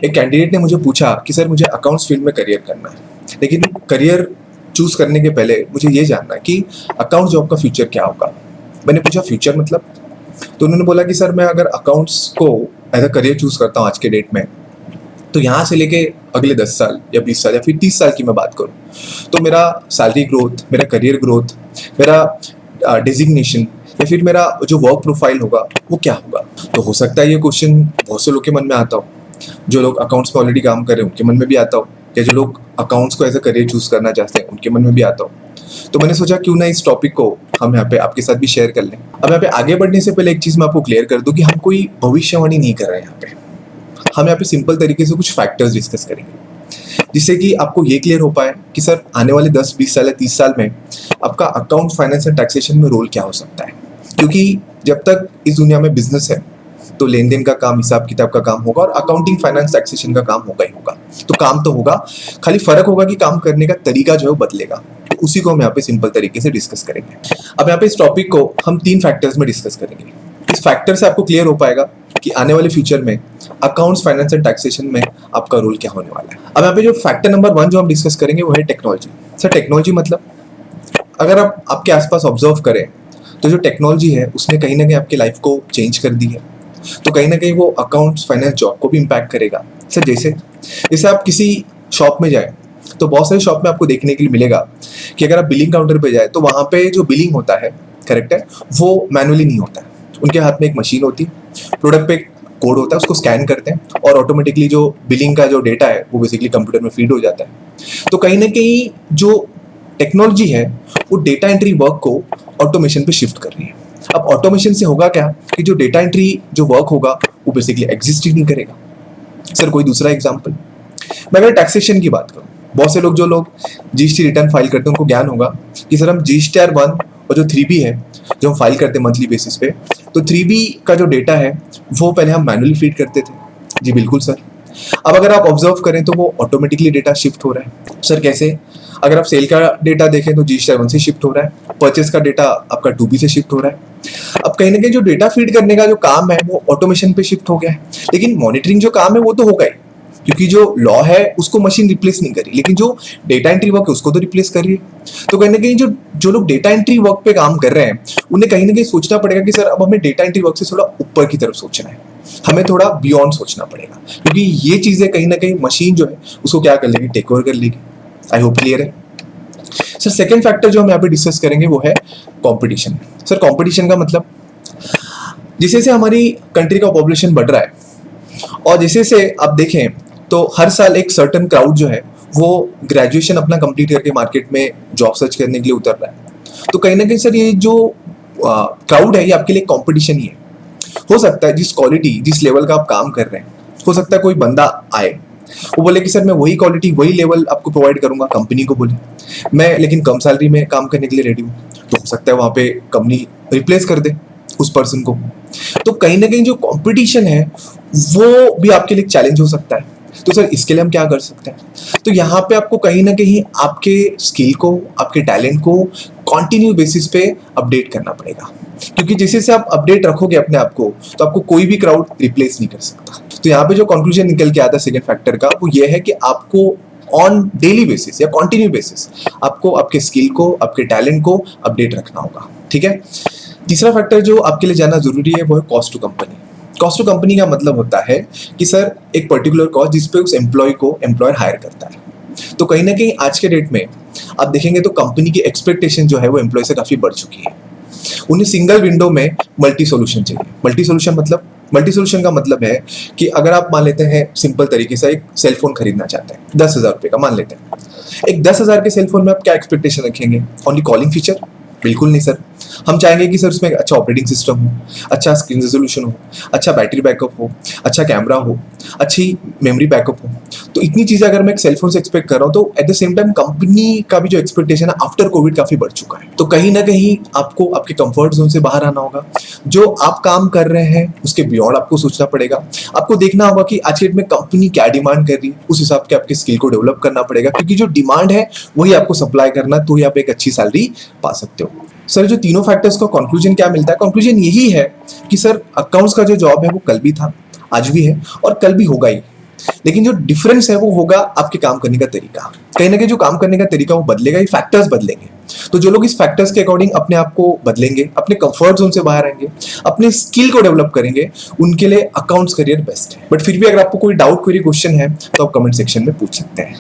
एक कैंडिडेट ने मुझे पूछा कि सर मुझे अकाउंट्स फील्ड में करियर करना है, लेकिन करियर चूज करने के पहले मुझे ये जानना है कि अकाउंट जॉब का फ्यूचर क्या होगा। मैंने पूछा फ्यूचर मतलब? तो उन्होंने बोला कि सर मैं अगर अकाउंट्स को एज अ करियर चूज करता हूँ आज के डेट में, तो यहाँ से लेके अगले 10 साल या 20 साल या फिर 30 साल की मैं बात करूँ, तो मेरा सैलरी ग्रोथ, मेरा करियर ग्रोथ, मेरा डिजिग्नेशन या फिर मेरा जो वर्क प्रोफाइल होगा वो क्या होगा। तो हो सकता है ये क्वेश्चन बहुत से लोग के मन में आता हो, जो लोग अकाउंट्स में ऑलरेडी काम कर रहे हैं उनके मन में भी आता हो, या जो लोग अकाउंट्स को एज अ करियर चूज करना चाहते हैं उनके मन में भी आता हो। तो मैंने सोचा क्यों ना इस टॉपिक को हम यहाँ पे आपके साथ भी शेयर कर लें। अब यहाँ पे आगे बढ़ने से पहले एक चीज मैं आपको क्लियर कर दूं कि हम कोई भविष्यवाणी नहीं कर रहे हैं यहाँ पे। हम यहाँ पे सिंपल तरीके से कुछ फैक्टर्स डिस्कस करेंगे, जिससे कि आपको ये क्लियर हो पाए कि सर आने वाले 10, 20 साल या 30 साल में आपका अकाउंट, फाइनेंस एंड टैक्सेशन में रोल क्या हो सकता है। क्योंकि जब तक इस दुनिया में बिजनेस है तो लेन देन का काम, हिसाब किताब का काम होगा, और अकाउंटिंग, फाइनेंस, टैक्सेशन का काम होगा ही होगा। तो काम तो होगा, खाली फर्क होगा कि काम करने का तरीका जो है वो बदलेगा। तो उसी को हम यहाँ पे सिंपल तरीके से डिस्कस करेंगे। अब यहाँ पे इस टॉपिक को हम 3 फैक्टर्स में डिस्कस करेंगे। इस फैक्टर से आपको क्लियर हो पाएगा कि आने वाले फ्यूचर में अकाउंट्स, फाइनेंस एंड टैक्सेशन में आपका रोल क्या होने वाला है। अब यहाँ पे जो फैक्टर नंबर 1 जो हम डिस्कस करेंगे वो है टेक्नोलॉजी। सर टेक्नोलॉजी मतलब, अगर आप आपके आसपास ऑब्जर्व करें तो जो टेक्नोलॉजी है उसने कहीं ना कहीं आपकी लाइफ को चेंज कर दी है। तो कहीं ना कहीं वो अकाउंट्स, फाइनेंस जॉब को भी इम्पैक्ट करेगा। सर जैसे आप किसी शॉप में जाए तो बहुत सारे शॉप में आपको देखने के लिए मिलेगा कि अगर आप बिलिंग काउंटर पे जाए तो वहाँ पे जो बिलिंग होता है, करेक्ट है, वो मैनुअली नहीं होता है। उनके हाथ में एक मशीन होती है, प्रोडक्ट पे कोड होता है, उसको स्कैन करते हैं और ऑटोमेटिकली जो बिलिंग का जो डेटा है वो बेसिकली कंप्यूटर में फीड हो जाता है। तो कहीं ना कहीं जो टेक्नोलॉजी है वो डेटा एंट्री वर्क को ऑटोमेशन पे शिफ्ट कर रही है। अब ऑटोमेशन से होगा क्या कि जो डेटा एंट्री जो वर्क होगा वो बेसिकली एग्जिस्ट ही नहीं करेगा। सर कोई दूसरा एग्जांपल, मैं अगर टैक्सेशन की बात करूं, बहुत से लोग जो लोग जीएसटी रिटर्न फाइल करते हैं उनको ज्ञान होगा कि सर हम GSTR 1 और जो 3B है जो हम फाइल करते हैं मंथली बेसिस पे, तो 3B का जो डेटा है वो पहले हम मैनुअली फीड करते थे। जी बिल्कुल सर। अब अगर आप ऑब्जर्व करें तो वो ऑटोमेटिकली डेटा शिफ्ट हो रहा है। सर कैसे? अगर आप सेल का डेटा देखें तो GSTR 1 से शिफ्ट हो रहा है, परचेस का डेटा आपका 2B से शिफ्ट हो रहा है। अब कहीं ना कहीं जो डेटा फीड करने का जो काम है वो ऑटोमेशन पे शिफ्ट हो गया है, लेकिन मॉनिटरिंग जो काम है वो तो होगा ही, क्योंकि जो लॉ है उसको मशीन रिप्लेस नहीं करी, लेकिन जो डेटा एंट्री वर्क है उसको तो रिप्लेस कर रही है। तो कहीं ना कहीं जो लोग डेटा एंट्री वर्क पे काम कर रहे हैं उन्हें कहीं ना कहीं सोचना पड़ेगा कि सर अब हमें डेटा एंट्री वर्क से थोड़ा ऊपर की तरफ सोचना है, हमें थोड़ा बियॉन्ड सोचना पड़ेगा, क्योंकि ये चीजें कहीं ना कहीं मशीन जो है उसको क्या कर लेगी, टेक ओवर कर लेगी। आई होप क्लियर है। सर सेकेंड फैक्टर जो हम यहाँ पे डिस्कस करेंगे वो है कंपटीशन। सर कंपटीशन का मतलब, जैसे जैसे हमारी कंट्री का पॉपुलेशन बढ़ रहा है और जैसे जैसे आप देखें तो हर साल एक सर्टन क्राउड जो है वो ग्रेजुएशन अपना कंप्लीट करके मार्केट में जॉब सर्च करने के लिए उतर रहा है। तो कहीं ना कहीं सर ये जो क्राउड है ये आपके लिए कंपटीशन ही है। हो सकता है जिस क्वालिटी, जिस लेवल का आप काम कर रहे हैं, हो सकता है कोई बंदा आए वो बोले कि सर मैं वही क्वालिटी, वही लेवल आपको प्रोवाइड करूंगा, कंपनी को बोले मैं लेकिन कम सैलरी में काम करने के लिए रेडी हूँ। तो हो सकता है वहां पे कंपनी रिप्लेस कर दे उस पर्सन को। तो कहीं ना कहीं जो कंपटीशन है वो भी आपके लिए चैलेंज हो सकता है। तो सर इसके लिए हम क्या कर सकते हैं? तो यहाँ पे आपको कहीं ना कहीं आपके स्किल को, आपके टैलेंट को कॉन्टिन्यू बेसिस पे अपडेट करना पड़ेगा, क्योंकि जैसे से आप अपडेट रखोगे अपने आप को तो आपको कोई भी क्राउड रिप्लेस नहीं कर सकता। तो यहाँ पे जो कंक्लूजन निकल के आता है सेकंड फैक्टर का वो ये है कि आपको ऑन डेली बेसिस या कॉन्टिन्यू बेसिस आपको आपके स्किल को, आपके टैलेंट को अपडेट रखना होगा। ठीक है। तीसरा फैक्टर जो आपके लिए जानना जरूरी है वो है cost to company. Cost to company का मतलब होता है कि सर एक पर्टिकुलर कॉस्ट जिसपे उस एम्प्लॉय को एम्प्लॉयर हायर करता है। तो कहीं ना कहीं आज के डेट में आप देखेंगे तो कंपनी की एक्सपेक्टेशन जो है वो एम्प्लॉय से काफी बढ़ चुकी है। उन्हें सिंगल विंडो में मल्टी सोल्यूशन चाहिए। मल्टी सोल्यूशन का मतलब है कि अगर आप मान लेते हैं सिंपल तरीके से एक सेलफोन खरीदना चाहते हैं 10,000 रुपये का, मान लेते हैं एक 10,000 के सेलफोन में आप क्या एक्सपेक्टेशन रखेंगे? Only calling feature? बिल्कुल नहीं सर। हम चाहेंगे कि सर उसमें अच्छा ऑपरेटिंग सिस्टम हो, अच्छा स्क्रीन रेजोल्यूशन हो, अच्छा बैटरी बैकअप हो, अच्छा कैमरा हो, अच्छी मेमोरी बैकअप हो। तो इतनी चीजें अगर मैं एक सेलफोन से एक्सपेक्ट कर रहा हूँ तो at the same time company का भी जो एक्सपेक्टेशन है आफ्टर कोविड काफी बढ़ चुका है। तो कहीं ना कहीं आपको आपके कंफर्ट जोन से बाहर आना होगा। जो आप काम कर रहे हैं उसके बियॉन्ड आपको सोचना पड़ेगा। आपको देखना होगा कि आज के डेट में कंपनी क्या डिमांड कर रही है, उस हिसाब के आपके स्किल को डेवलप करना पड़ेगा, क्योंकि जो डिमांड है वही आपको सप्लाई करना, तो ही आप एक अच्छी सैलरी पा सकते हो। सर जो तीनों फैक्टर्स का कंक्लूजन क्या मिलता है? कंक्लूजन यही है कि सर अकाउंट्स का जो जॉब है वो कल भी था, आज भी है और कल भी होगा ही। लेकिन जो डिफरेंस है वो होगा आपके काम करने का तरीका। कहीं ना कहीं जो काम करने का तरीका वो बदलेगा, ये फैक्टर्स बदलेंगे। तो जो लोग इस फैक्टर्स के अकॉर्डिंग अपने आप को बदलेंगे, अपने कंफर्ट जोन से बाहर आएंगे, अपने स्किल को डेवलप करेंगे, उनके लिए अकाउंट्स करियर बेस्ट है। बट फिर भी अगर आपको कोई डाउट, क्वेरी, क्वेश्चन है तो आप कमेंट सेक्शन में पूछ सकते हैं।